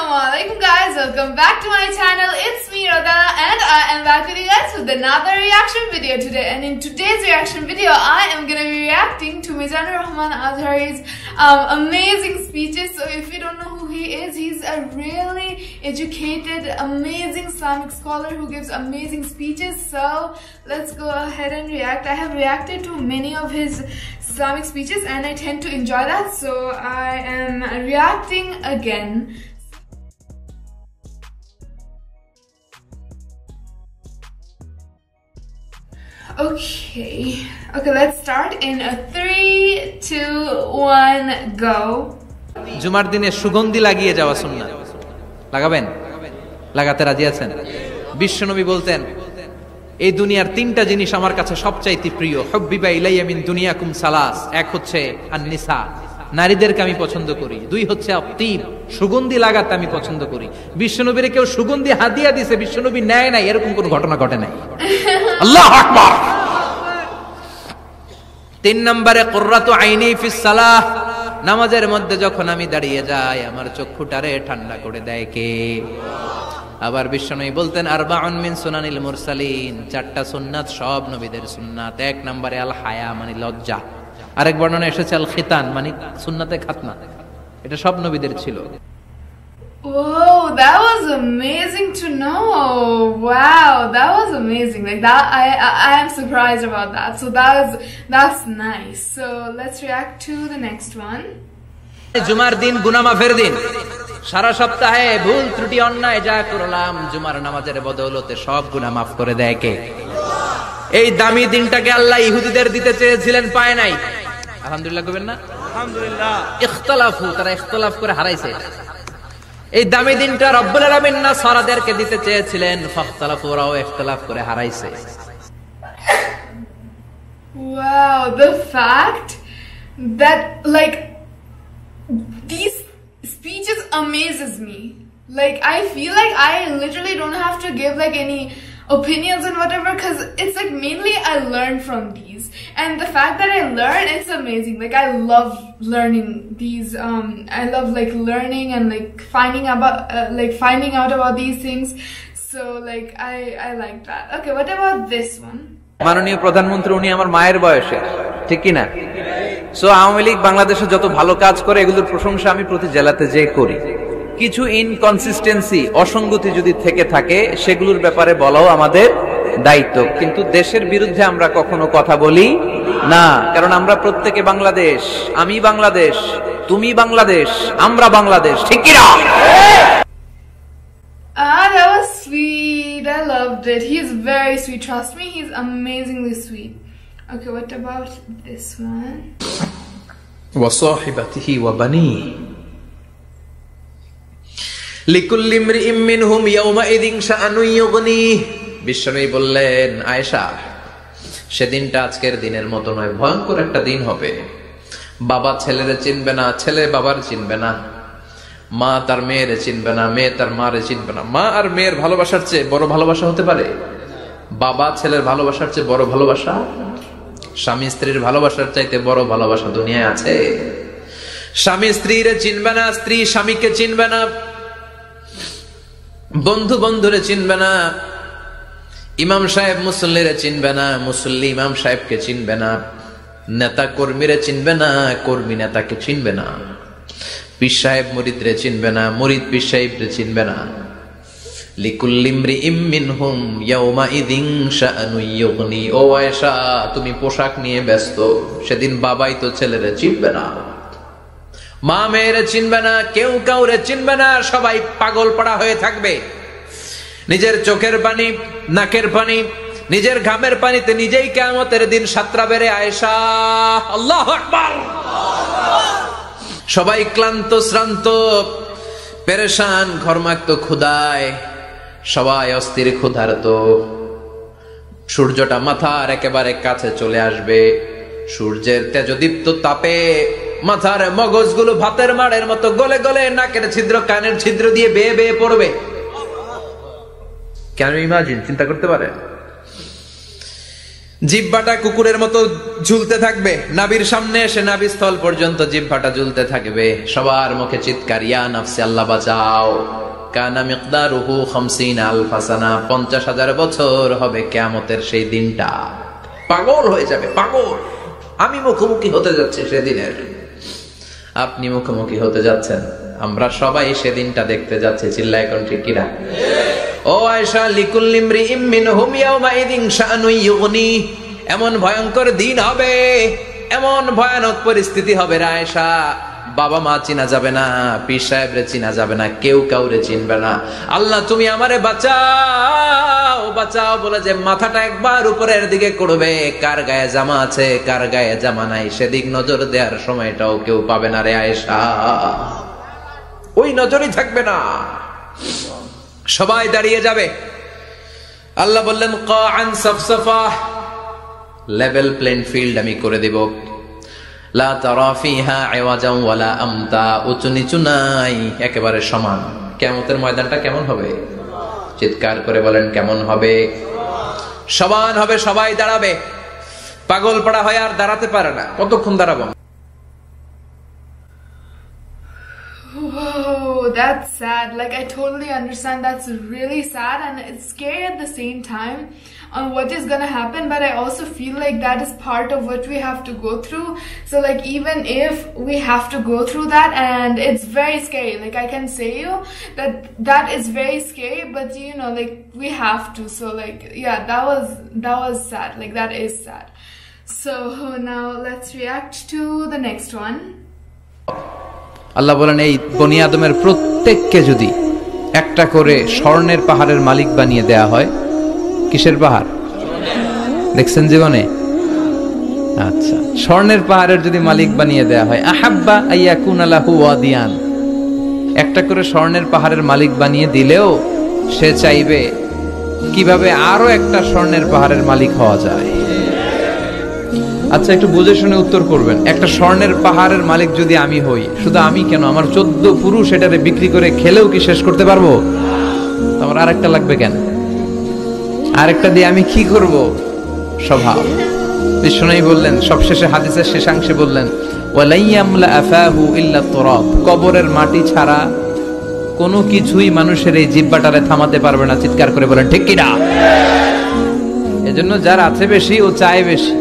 Assalamualaikum guys, welcome back to my channel. It's me Radha and I am back with you guys with another reaction video today. And in today's reaction video, I am gonna be reacting to Mizanur Rahman Azhari's amazing speeches. So if you don't know who he is, he's a really educated, amazing Islamic scholar who gives amazing speeches. So let's go ahead and react. I have reacted to many of his Islamic speeches and I tend to enjoy that, so I am reacting again. Okay, let's start in a 3, 2, 1, go. জুমার দিনে সুগন্ধি লাগিয়ে যাওয়া সুন্নাত। লাগাবেন? লাগাতে রাজি আছেন? বিশ্বনবী বলতেন, এই দুনিয়ার তিনটা জিনিস আমার কাছে সবচাইতে প্রিয়। হুব্বিবা ইলাইয়া মিন দুনিয়াকুম সালাস। এক হচ্ছে আন-নিসা, নারীদেরকে আমি পছন্দ করি। দুই হচ্ছে আত-তিব, সুগন্ধি লাগাতে আমি পছন্দ করি। বিশ্বনবীরে কেউ সুগন্ধি হাদিয়া দিয়েছে, বিশ্বনবী নেয় নাই, এরকম কোনো ঘটনা ঘটে নাই। আল্লাহু আকবার। 3 নম্বরে কুররাতু আইনি ফিস সালাহ, নামাজের মধ্যে যখন আমি দাঁড়িয়ে যাই আমার চক্ষুটারে ঠান্ডা করে দেয় কে? আবার বিশ্বনবী বলতেন আরবাউন মিন সুনানিল মুরসালিন, 4টা সুন্নাত সব নবীদের সুন্নাত। 1 নম্বরে আল হায়া মানে লজ্জা, আরেক বর্ণনা এসেছে আল খিতান মানে সুন্নাতে খাতনা, এটা সব নবীদের ছিল। Whoa, that was amazing to know. Wow, that was amazing. Like that, I am surprised about that. So that's nice. So let's react to the next one. জুমার দিন গুনাহ মাফের দিন। সারা সপ্তাহে ভুল ত্রুটি অন্যায় যা করলাম জুমার নামাজের বদৌলতে সব গুনাহ মাফ করে দেয় কে? এই দামি দিনটাকে আল্লাহ ইহুদিদের দিতে চেয়েছিলেন, পায় নাই। আলহামদুলিল্লাহ কইবেন না? আলহামদুলিল্লাহ। ইখতিলাফু, তারা ইখতিলাফ করে হারাইছে। এই দামি দিনটা রব্বুল আলামিন নাসারাদেরকে দিতে চেয়েছিলেন, ফাখতালাফু, ওরাও ইখতিলাফ করে হারাইছে। Wow, the fact that like these speeches amazes me. Like I feel like I literally don't have to give like any opinions and whatever, because it's like mainly I learn from these, and the fact that I learn, it's amazing. Like I love learning these. I love like learning and like finding out about these things. So like I like that. Okay, what about this one? মাননীয় প্রধানমন্ত্রী উনি আমার মায়ের বয়সে, ঠিক কি না? So Awami League বাংলাদেশে যত ভালো কাজ করে এগুলোর প্রশংসা আমি প্রতি জেলাতে যে করি। কিছু ইনকনসিস্টেন্সি, অসঙ্গতি যদি থেকে থাকে সেগুলোর ব্যাপারে বলাও আমাদের দায়িত্ব, কিন্তু দেশের বিরুদ্ধে আমরা কখনো কথা বলি না, কারণ আমরা প্রত্যেকে বাংলাদেশ। আমি বাংলাদেশ, তুমি বাংলাদেশ, আমরা বাংলাদেশ, ঠিক কি না? That was sweet. I loved it. He's very sweet. Trust me, he's amazingly sweet. Okay, what about this one? وصاحبته وبنيه লিকুল্লি ইমরিইম মিনহুম ইয়াওমাইযিন শাআনুন ইউগনিহ। বিশ্বনবী বললেন, আয়েশা, সেদিনটা আজকের দিনের মতো নয়, ভয়ঙ্কর একটা দিন হবে। বাবা ছেলেরে চিনবে না, ছেলে বাবার চিনবে না, মা তার মেয়েরে চিনবে না, মেয়ে তার মারে চিনবে না। মা আর মেয়ের ভালোবাসার চেয়ে বড় ভালোবাসা হতে পারে? বাবা ছেলের ভালোবাসার চেয়ে বড় ভালোবাসা? স্বামী স্ত্রীর ভালোবাসার চাইতে বড় ভালোবাসা দুনিয়ায় আছে? স্বামী স্ত্রীরে চিনবে না, স্ত্রী স্বামীকে চিনবে না, বন্ধু বন্ধুরে চিনবে না, ইমাম সাহেব মুসল্লিরে চিনবে না, মুসল্লি ইমাম সাহেবকে চিনবে না, নেতা কর্মীরে চিনবে না, কর্মী নেতাকে চিনবে না, পীর সাহেব মুরিদরে চিনবে না, মুরিদ পীর সাহেবরে চিনবে না। লিকুল্লি ইমরিইম মিনহুম ইয়াওমাইযিন শাআনুন ইউগনি। ও আয়েশা, তুমি পোশাক নিয়ে ব্যস্ত, সেদিন বাবাই তো ছেলেরে চিনবে না, মা মেয়েরে চিনবে না, কেউ কাউরে চিনবে না, সবাই পাগল পাড়া হয়ে থাকবে। নিজের চোখের পানি, নাকের পানি, নিজের ঘামের পানিতে নিজেই কিয়ামতের দিন সাতরা বেড়ে আয়েশা। আল্লাহু আকবার। সবাই ক্লান্ত শ্রান্ত, পেরেশান, ঘর্মাক্ত ক্ষুধায়, সবাই অস্থির ক্ষুধার্ত। সূর্যটা মাথার একেবারে কাছে চলে আসবে, সূর্যের তেজদীপ্ত তাপে মাথার মগজগুলো ভাতের মাড়ের মতো গলে গলে নাকের ছিদ্র, কানের ছিদ্র দিয়ে বেয়ে বেয়ে পড়বে। কেন ইমাজিন, চিন্তা করতে পারে? জিহ্বাটা কুকুরের মতো ঝুলতে থাকবে, নাভির সামনে এসে নাভিস্থল পর্যন্ত জিহ্বাটা ঝুলতে থাকবে। সবার মুখে চিৎকার, ইয়া নাফসি, আল্লাহ বাঁচাও। কানা মিকদারুহু 50 আলফা সানা, 50,000 বছর হবে কিয়ামতের সেই দিনটা। পাগল হয়ে যাবে, পাগল। আমি মুখোমুখি হতে যাচ্ছি সেদিনের, আপনি মুখোমুখি হতে যাচ্ছেন, আমরা সবাই সেদিনটা দেখতে যাচ্ছি। চিল্লায় কোন ঠিক কিনা? ও আয়েশা, লিকুল্লি ইমরিইম মিনহুম ইয়াওমাইযিন শাআনুন ইউগনি, এমন ভয়ঙ্কর দিন হবে, এমন ভয়ানক পরিস্থিতি হবে রে আয়েশা, বাবা মা চিনা যাবে না, পীর সাহেবরে চিনা যাবে না, কেউ কাউরে চিনবে না। আল্লাহ তুমি আমারে বাঁচাও বাঁচাও বলে যে মাথাটা একবার উপরের দিকে করবে, কার গায়ে জামা আছে কার গায়ে জামা নাই সেদিক নজর দেওয়ার সময়টাও কেউ পাবে না রে আয়েশা, ওই নজরই থাকবে না, সবাই দাঁড়িয়ে যাবে। আল্লাহ বললেন কাআন সাফসাফা, লেভেল প্লেন ফিল্ড আমি করে দেব। লা তারা ফিহা ইওয়াজান ওয়ালা আমতা, উঁচু নিচু নাই, একেবারে সমান। কিয়ামতের ময়দানটা কেমন হবে? চিৎকার করে বলেন কেমন হবে? সমান হবে, সবাই দাঁড়াবে। পাগল পাড়া হয় আর দাঁড়াতে পারে না, কতক্ষণ দাঁড়াবো? Whoa, that's sad. Like, I totally understand. That's really sad and it's scary at the same time on what is gonna happen, but I also feel like that is part of what we have to go through. So like, even if we have to go through that, and it's very scary, like I can say you that that is very scary, but you know, like we have to. So like, yeah, that was sad. Like, that is sad. So now let's react to the next one. আল্লাহ বলেন, এই বনি আদমের প্রত্যেককে যদি একটা করে স্বর্ণের পাহাড়ের মালিক বানিয়ে দেয়া হয়। কিসের পাহাড় দেখছেন জীবনে? আচ্ছা, স্বর্ণের পাহাড়ের যদি মালিক বানিয়ে দেয়া হয়, আহাব্বা আইয়াকুনা লাহু ওয়াদিয়ান, একটা করে স্বর্ণের পাহাড়ের মালিক বানিয়ে দিলেও সে চাইবে কিভাবে আরো একটা স্বর্ণের পাহাড়ের মালিক হওয়া যায়। আচ্ছা, একটু বুঝে শুনে উত্তর করবেন। একটা স্বর্ণের পাহাড়ের মালিক যদি আমি হই, শুধু আমি কেন, আমার 14 পুরুষ এটারে বিক্রি করে খেলেও কি শেষ করতে পারবো? আমার আরেকটা লাগবে কেন? আরেকটা দিয়ে আমি কি করব? স্বভাব। বিষ্ণুই বললেন সবশেষে, হাদিসের শেষাংশে বললেন, ওয়ালাইয়ামলা আফাহু ইল্লা তুরাব, কবরের মাটি ছাড়া কোনো কিছুই মানুষের এই জিহ্বাটারে থামাতে পারবে না। চিৎকার করে বলেন ঠিক কিনা? এজন্য যার আছে বেশি ও চায় বেশি,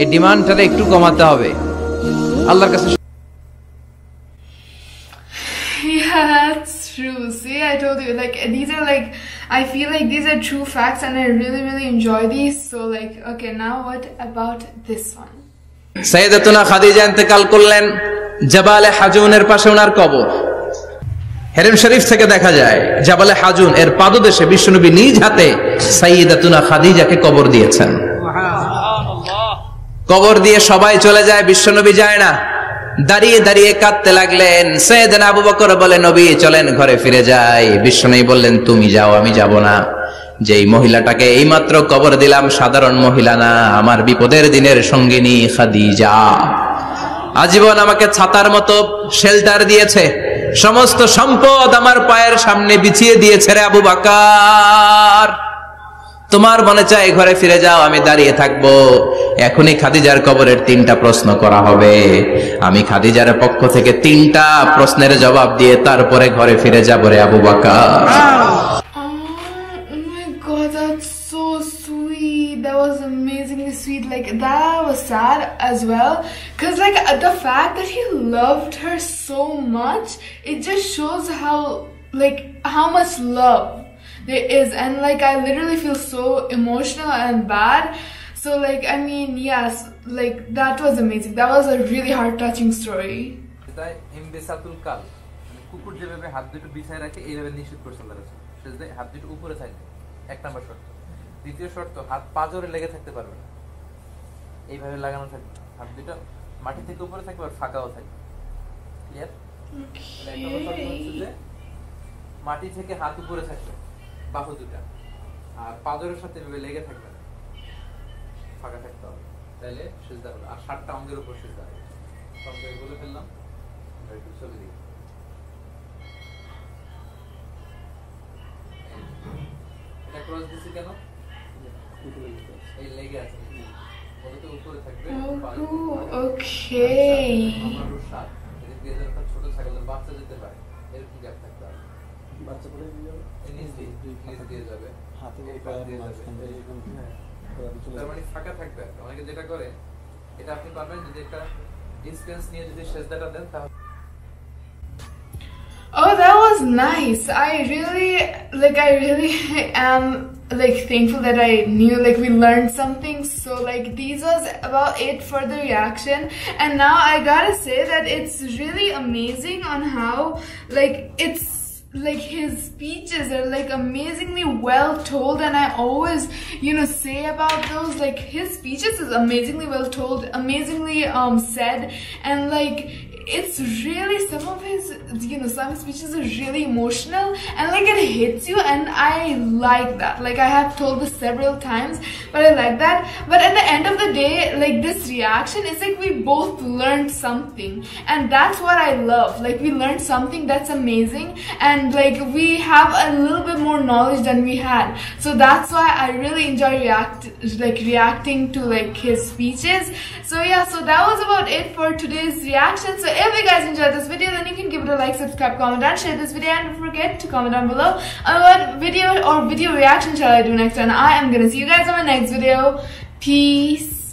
এই ডিমান্ডটা একটু কমাতে হবে আল্লাহর কাছে। Yeah, that's true. See, I told you, like, these are like, I feel like these are true facts and I really, really enjoy these. So like, okay, now what about this one? সাইয়েদাতুনা Khadija ইন্তেকাল করলেন, জাবালে হাজুনের পাশে ওনার কবর। হেরেম শরীফ থেকে দেখা যায় জাবালে হাজুন এর পাদদেশে বিশ্বনবী নিজ হাতে সাইয়েদাতুনা খাদিজাকে কবর দিয়েছেন। কবর দিয়ে সবাই চলে যায়, বিশ্বনবী যায় না। দাঁড়িয়ে দাঁড়িয়ে কাঁদতে লাগলেন। সাইয়েদনা আবু বকর বলে, নবী চলেন ঘরে ফিরে যাই। বিশ্বনবী বললেন, তুমি যাও, আমি যাব না। যেই মহিলাটাকে এইমাত্র কবর দিলাম সাধারণ মহিলা না, আমার বিপদের দিনের সঙ্গিনী খাদিজা। আজীবন আমাকে ছাতার মতো শেল্টার দিয়েছে, সমস্ত সম্পদ আমার পায়ের সামনে বিছিয়ে দিয়েছে রে আবু বকর। তোমার মনে চায় ঘরে ফিরে যাও, আমি দাঁড়িয়ে থাকবো। এখনই খাদিজার কবরের 3টা প্রশ্ন করা হবে। আমি খাদিজার পক্ষ থেকে 3টা প্রশ্নের জবাব দিয়ে তারপরে ঘরে ফিরে যাব রে Abu Bakr. Oh my God, that's so sweet. That was amazingly sweet. Like, that was sad as well, because like the fact that he loved her so much, it just shows how much love there is. And like, I literally feel so emotional and bad. So like, I mean, yes, like that was amazing. That was a really heart-touching story. ইমবিসাতুল কাল, কুকুর যেভাবে হাত দুটো বিছায় রাখে এইভাবে নিষেধ করছে আল্লাহ রাসূল। সেজদায় হাত দুটো উপরে থাকবে, 1 নাম্বার শর্ত। দ্বিতীয় শর্ত, হাত পাজরে লেগে থাকতে পারবে না, এইভাবে লাগানো থাকবে। হাত দুটো মাটি থেকে উপরে থাকবে আর ফাঁকাও থাকবে। ক্লিয়ার? মাটি থেকে হাত উপরে থাকবে, বাহু দুটো, আর পাজরের সাথে এভাবে লেগে থাকবে না, ফাঁকা থাকতে হবে, তাহলে সিজদা হলো। আর 7টা অঙ্গের উপর সিজদা হবে। সবগুলো বলে ফেললাম, একটু ছবি দিই। এটা ক্রস দিছি কেন? এই লেগে আছে ওটা তো উপরে থাকবে Oh, okay. আমারও সাত এদিক দিয়ে যখন ছোট ছাগলের বাচ্চা যেতে পারে এরকম গ্যাপ থাকতে হবে বাচ্চা পড়ে দিয়ে যাবে হাতে দিয়ে যাবে এরকম তার মানে ফাঁকা থাকবে অনেকে যেটা করে এটা আপনি পারবেন যদি একটা ডিসটেন্স নিয়ে যদি সেজদাটা দেন তাহলে Oh, that was nice. I really am like thankful that I knew, like we learned something. So like these was about it for the reaction, and now I gotta say that it's really amazing on how like it's like his speeches are like amazingly well told, and I always say about those, like his speeches is amazingly well told, amazingly said, and like it's really, some of his some speeches are really emotional and like it hits you, and I like that. Like I have told this several times, but I like that. But at the end of the day, like this reaction is like we both learned something, and that's what I love. Like we learned something that's amazing, and like we have a little bit more knowledge than we had. So that's why I really enjoy reacting to like his speeches. So yeah, so that was about it for today's reaction. So if you guys enjoyed this video, then you can give it a like, subscribe, comment, and share this video. And don't forget to comment down below on what video or video reaction shall I do next. And I am gonna see you guys on my next video. Peace.